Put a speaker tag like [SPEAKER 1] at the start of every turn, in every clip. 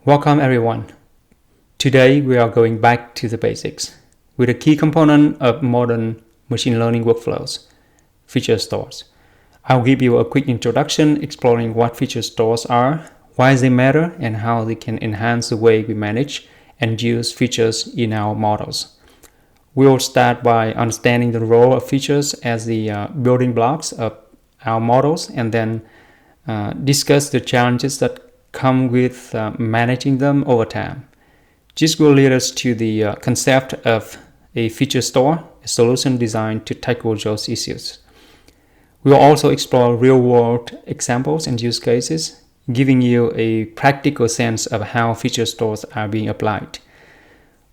[SPEAKER 1] Welcome everyone. Today we are going back to the basics with a key component of modern machine learning workflows, feature stores. I'll give you a quick introduction exploring what feature stores are, why they matter, and how they can enhance the way we manage and use features in our models. We'll start by understanding the role of features as the building blocks of our models, and then discuss the challenges that come with managing them over time. This will lead us to the concept of a feature store, a solution designed to tackle those issues. We will also explore real-world examples and use cases, giving you a practical sense of how feature stores are being applied.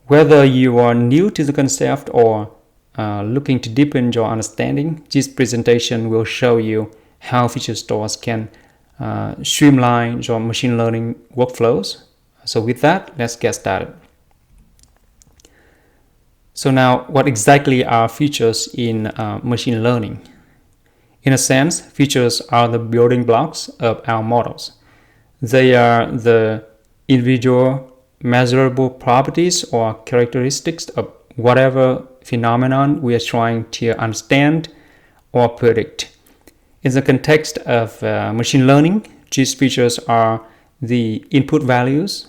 [SPEAKER 1] Whether you are new to the concept or looking to deepen your understanding, this presentation will show you how feature stores can streamline your machine learning workflows. So with that, let's get started. So now, what exactly are features in machine learning? In a sense, features are the building blocks of our models. They are the individual measurable properties or characteristics of whatever phenomenon we are trying to understand or predict. In the context of machine learning, these features are the input values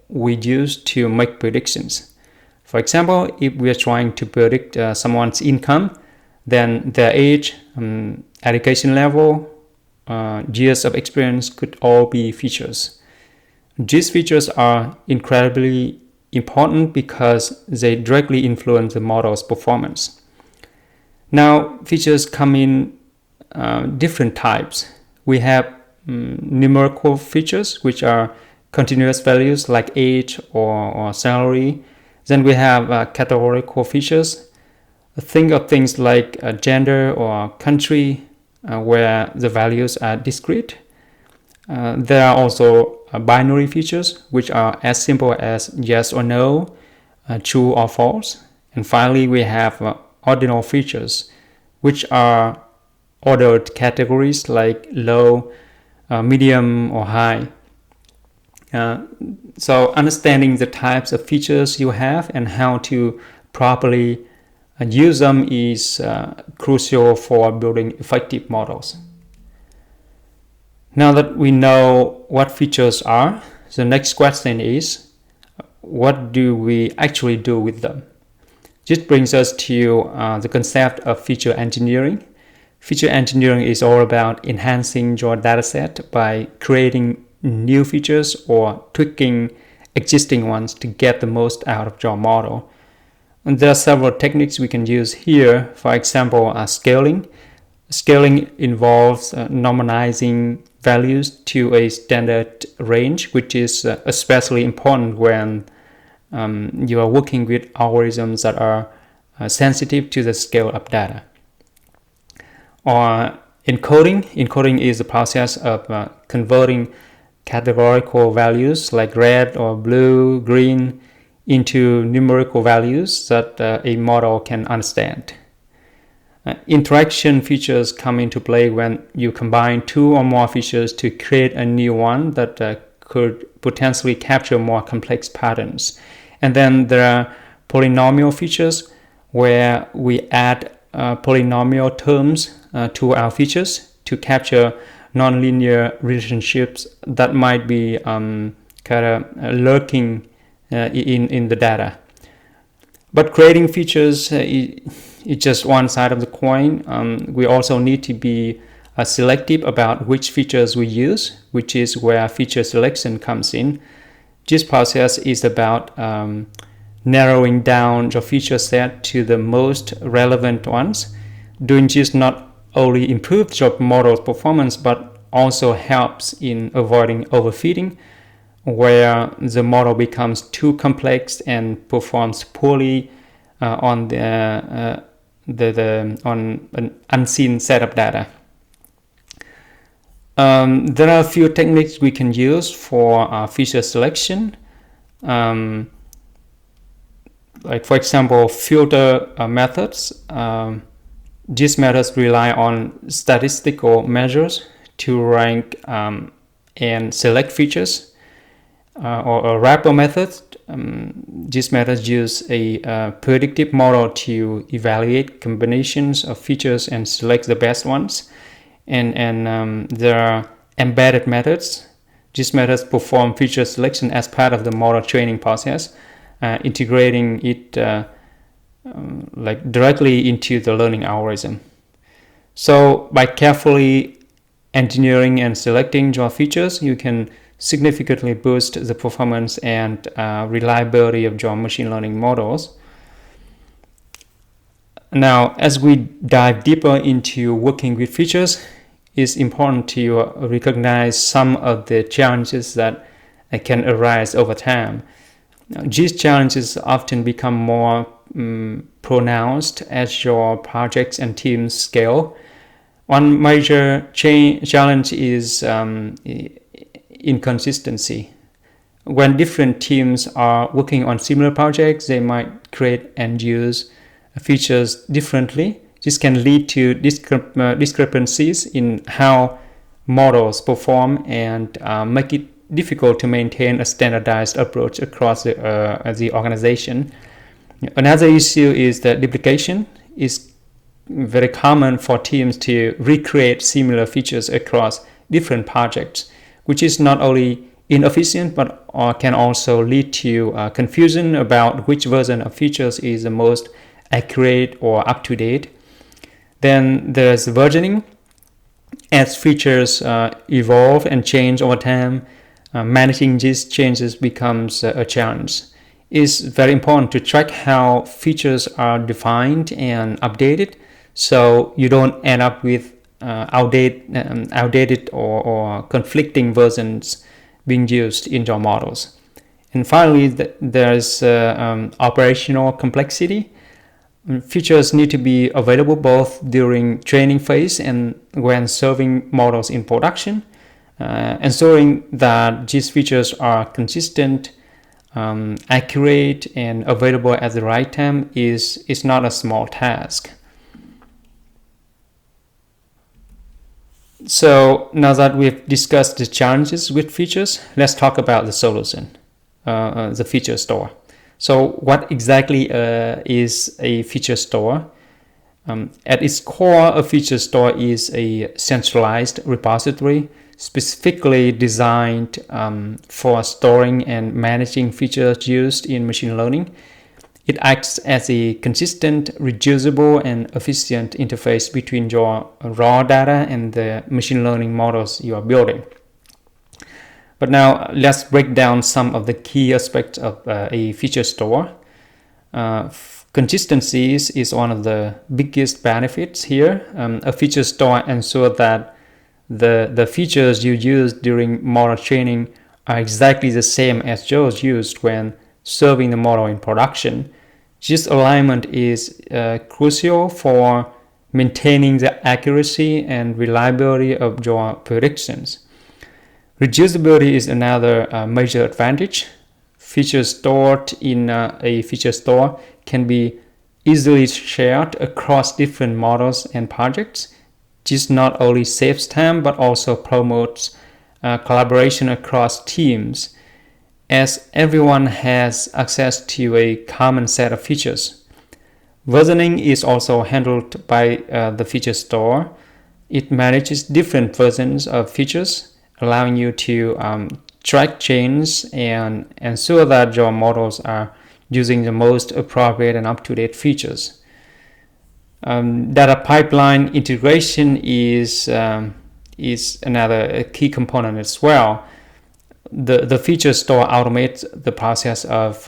[SPEAKER 1] we use to make predictions. For example, if we are trying to predict someone's income, then their age, education level, years of experience could all be features. These features are incredibly important because they directly influence the model's performance. Now, features come in different types. We have numerical features, which are continuous values like age or salary. Then we have categorical features. Think of things like gender or country, where the values are discrete. There are also binary features, which are as simple as yes or no, true or false. And finally, we have ordinal features, which are ordered categories like low, medium, or high. So understanding the types of features you have and how to properly use them is crucial for building effective models. Now that we know what features are, the next question is, what do we actually do with them? This brings us to the concept of feature engineering. Feature engineering is all about enhancing your dataset by creating new features or tweaking existing ones to get the most out of your model. And there are several techniques we can use here. For example, scaling. Scaling involves normalizing values to a standard range, which is especially important when you are working with algorithms that are sensitive to the scale of data. Or encoding. Encoding is the process of converting categorical values like red or blue, green into numerical values that a model can understand. Interaction features come into play when you combine two or more features to create a new one that could potentially capture more complex patterns. And then there are polynomial features where we add polynomial terms to our features to capture nonlinear relationships that might be lurking in the data. But creating features is just one side of the coin. We also need to be selective about which features we use, which is where feature selection comes in. This process is about narrowing down your feature set to the most relevant ones. Doing this not only improves your model's performance, but also helps in avoiding overfitting, where the model becomes too complex and performs poorly on an unseen set of data. There are a few techniques we can use for feature selection. Like for example, filter methods. These methods rely on statistical measures to rank and select features. or wrapper method. These methods use a predictive model to evaluate combinations of features and select the best ones. And there are embedded methods. These methods perform feature selection as part of the model training process, integrating it directly into the learning algorithm. So by carefully engineering and selecting your features, you can significantly boost the performance and reliability of your machine learning models. Now, as we dive deeper into working with features, it's important to recognize some of the challenges that can arise over time. Now, these challenges often become more pronounced as your projects and teams scale. One major challenge is inconsistency. When different teams are working on similar projects, they might create and use features differently. This can lead to discrepancies in how models perform and make it difficult to maintain a standardized approach across the organization. Another issue is that duplication is very common for teams to recreate similar features across different projects, which is not only inefficient but can also lead to confusion about which version of features is the most accurate or up-to-date. Then there's versioning. As features evolve and change over time, managing these changes becomes a challenge. It's very important to track how features are defined and updated, so you don't end up with outdated or conflicting versions being used in your models. And finally, there's operational complexity. Features need to be available both during training phase and when serving models in production. Ensuring that these features are consistent, accurate, and available at the right time is not a small task. So now that we've discussed the challenges with features, let's talk about the solution, the feature store. So what exactly is a feature store? At its core, a feature store is a centralized repository specifically designed for storing and managing features used in machine learning. It acts as a consistent, reusable, and efficient interface between your raw data and the machine learning models you are building. But now let's break down some of the key aspects of a feature store. Consistency is one of the biggest benefits here. A feature store ensures that the features you use during model training are exactly the same as those used when serving the model in production. This alignment is crucial for maintaining the accuracy and reliability of your predictions. Reusability is another major advantage. Features stored in a feature store can be easily shared across different models and projects. This not only saves time but also promotes collaboration across teams, as everyone has access to a common set of features. Versioning is also handled by the feature store. It manages different versions of features, allowing you to track changes and ensure that your models are using the most appropriate and up-to-date features. Data pipeline integration is another key component as well. The feature store automates the process of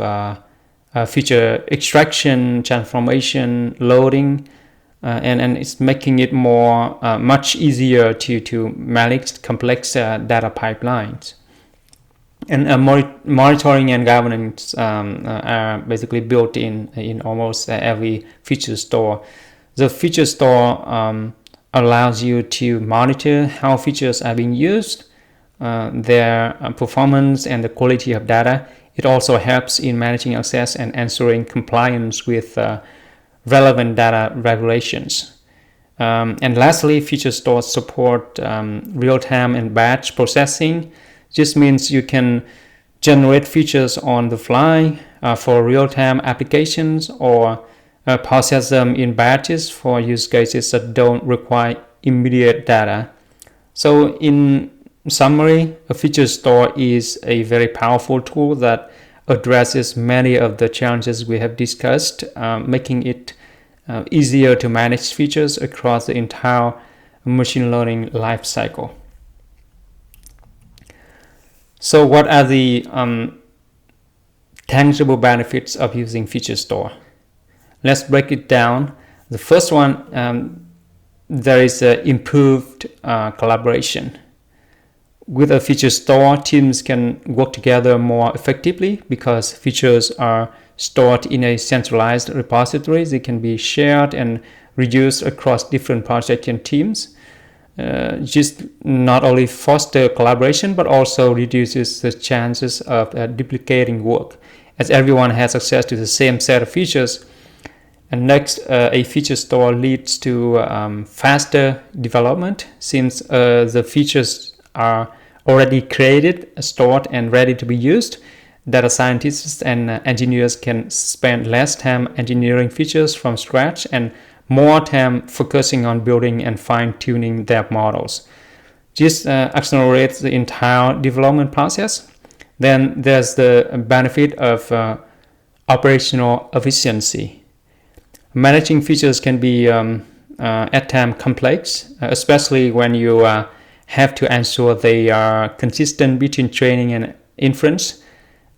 [SPEAKER 1] feature extraction, transformation, loading, and it's making it much easier to manage complex data pipelines. And monitoring and governance are basically built in almost every feature store. The feature store allows you to monitor how features are being used, their performance, and the quality of data. It also helps in managing access and ensuring compliance with relevant data regulations. And lastly, feature stores support real-time and batch processing. This means you can generate features on the fly for real-time applications, or process them in batches for use cases that don't require immediate data. So in summary, a feature store is a very powerful tool that addresses many of the challenges we have discussed, making it easier to manage features across the entire machine learning lifecycle. So what are the tangible benefits of using feature store? Let's break it down. The first one, there is improved collaboration. With a feature store, teams can work together more effectively because features are stored in a centralized repository. They can be shared and reused across different projects and teams. Just not only foster collaboration, but also reduces the chances of duplicating work, as everyone has access to the same set of features. And next, a feature store leads to faster development, since the features are already created, stored, and ready to be used. Data scientists and engineers can spend less time engineering features from scratch and more time focusing on building and fine-tuning their models. This accelerates the entire development process. Then there's the benefit of operational efficiency. Managing features can be at times complex, especially when you have to ensure they are consistent between training and inference.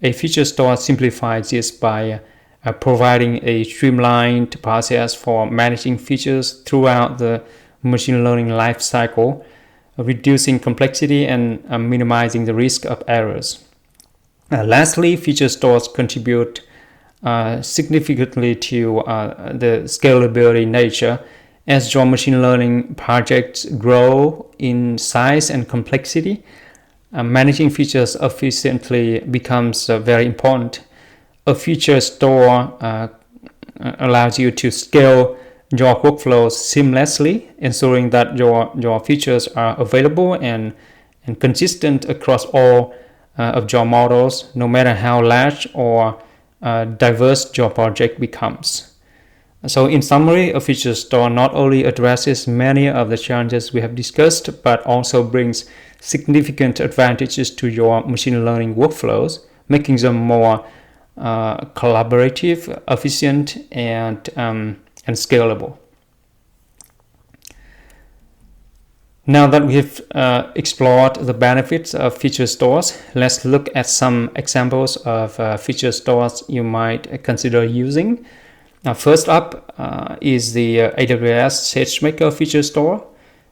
[SPEAKER 1] A feature store simplifies this by providing a streamlined process for managing features throughout the machine learning lifecycle, reducing complexity and minimizing the risk of errors. Lastly, feature stores contribute significantly to the scalability nature. As your machine learning projects grow in size and complexity, managing features efficiently becomes very important. A feature store allows you to scale your workflows seamlessly, ensuring that your features are available and consistent across all of your models, no matter how large or diverse your project becomes. So in summary, a feature store not only addresses many of the challenges we have discussed, but also brings significant advantages to your machine learning workflows, making them more collaborative, efficient, and scalable. Now that we've explored the benefits of feature stores, let's look at some examples of feature stores you might consider using. First up is the AWS SageMaker feature store.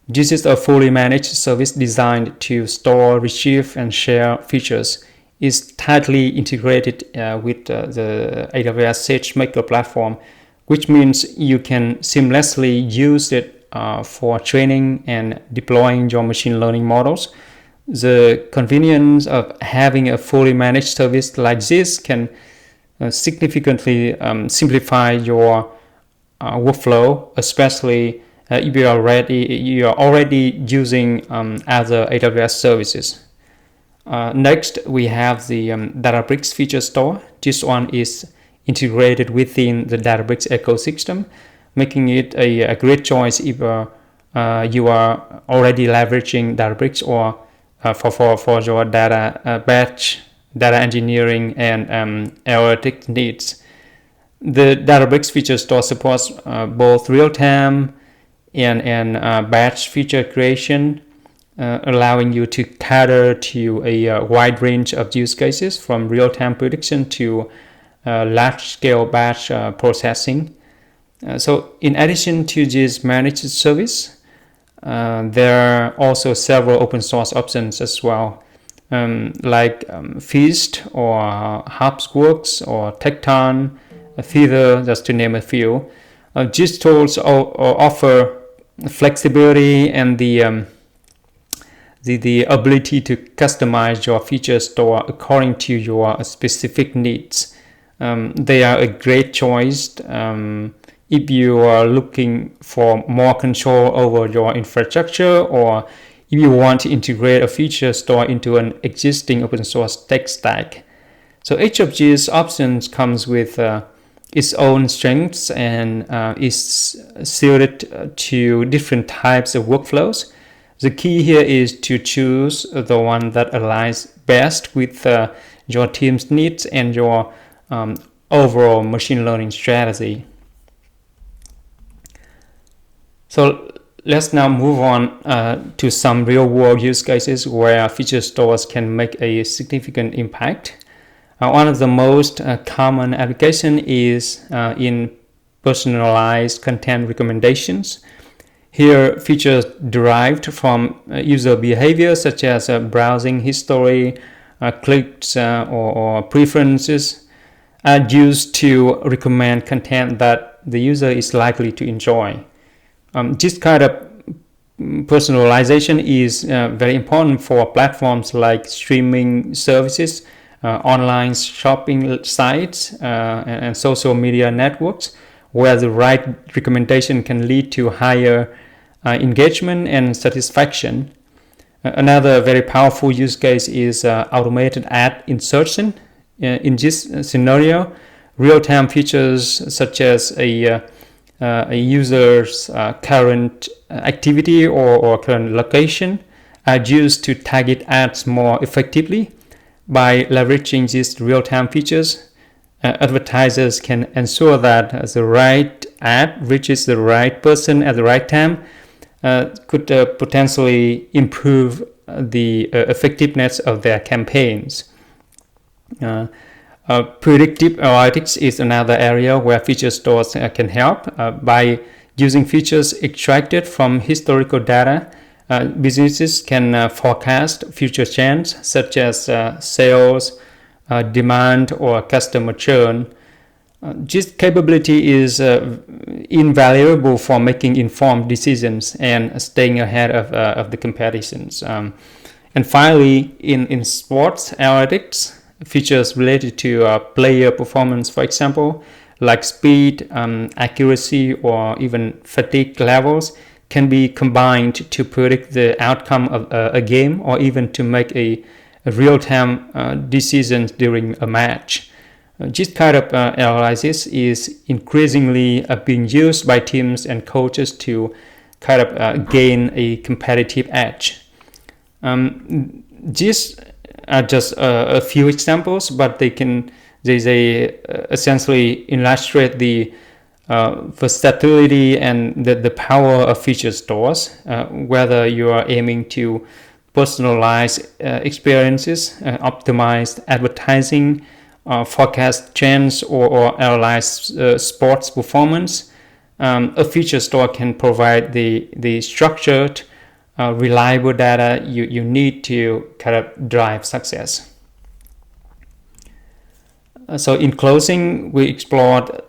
[SPEAKER 1] This is a fully managed service designed to store, retrieve, and share features. It's tightly integrated with the AWS SageMaker platform, which means you can seamlessly use it for training and deploying your machine learning models. The convenience of having a fully managed service like this can significantly simplify your workflow, especially if you are already using other AWS services. Next, we have the Databricks feature store. This one is integrated within the Databricks ecosystem, making it a great choice if you are already leveraging Databricks or for your batch data engineering and analytic needs. The Databricks feature store supports both real-time and batch feature creation, allowing you to cater to a wide range of use cases, from real-time prediction to large-scale batch processing. So in addition to this managed service, there are also several open source options as well, like Feast or HubSpot or Tekton, Feather, just to name a few. These tools offer flexibility and the ability to customize your feature store according to your specific needs. They are a great choice if you are looking for more control over your infrastructure, or if you want to integrate a feature store into an existing open source tech stack. So each of these options comes with its own strengths and is suited to different types of workflows. The key here is to choose the one that aligns best with your team's needs and your overall machine learning strategy. So let's now move on to some real-world use cases where feature stores can make a significant impact. One of the most common application is in personalized content recommendations. Here, features derived from user behavior such as browsing history, clicks, or preferences are used to recommend content that the user is likely to enjoy. This kind of personalization is very important for platforms like streaming services, online shopping sites, and social media networks, where the right recommendation can lead to higher engagement and satisfaction. Another very powerful use case is automated ad insertion. In this scenario, real-time features such as a user's current activity or current location are used to target ads more effectively. By leveraging these real-time features, advertisers can ensure that the right ad reaches the right person at the right time, could potentially improve the effectiveness of their campaigns. Predictive analytics is another area where feature stores can help. By using features extracted from historical data, businesses can forecast future trends such as sales, demand, or customer churn. This capability is invaluable for making informed decisions and staying ahead of the competitors. And finally, in sports analytics, features related to player performance, for example, like speed, accuracy, or even fatigue levels, can be combined to predict the outcome of a game or even to make a real-time decisions during a match. This kind of analysis is increasingly being used by teams and coaches to kind of gain a competitive edge. These are just a few examples, but they essentially illustrate the versatility and the power of feature stores, whether you are aiming to personalize experiences, optimize advertising, forecast trends, or analyze sports performance. A feature store can provide the structured, reliable data you need to kind of drive success. So in closing, we explored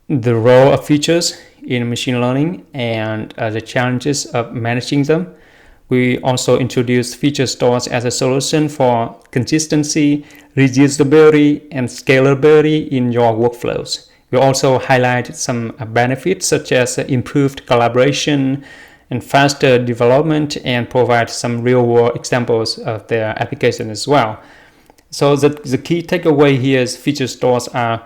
[SPEAKER 1] the role of features in machine learning and the challenges of managing them. We also introduced feature stores as a solution for consistency, reusability, and scalability in your workflows. We also highlighted some benefits such as improved collaboration and faster development, and provide some real-world examples of their application as well. So the key takeaway here is feature stores are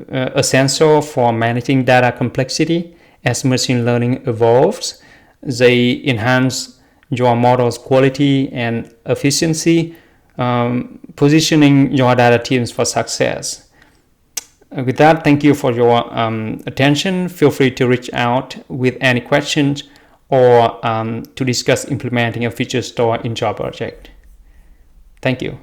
[SPEAKER 1] essential for managing data complexity. As machine learning evolves, they enhance your model's quality and efficiency, positioning your data teams for success. With that, thank you for your attention. Feel free to reach out with any questions or to discuss implementing a feature store in your project. Thank you.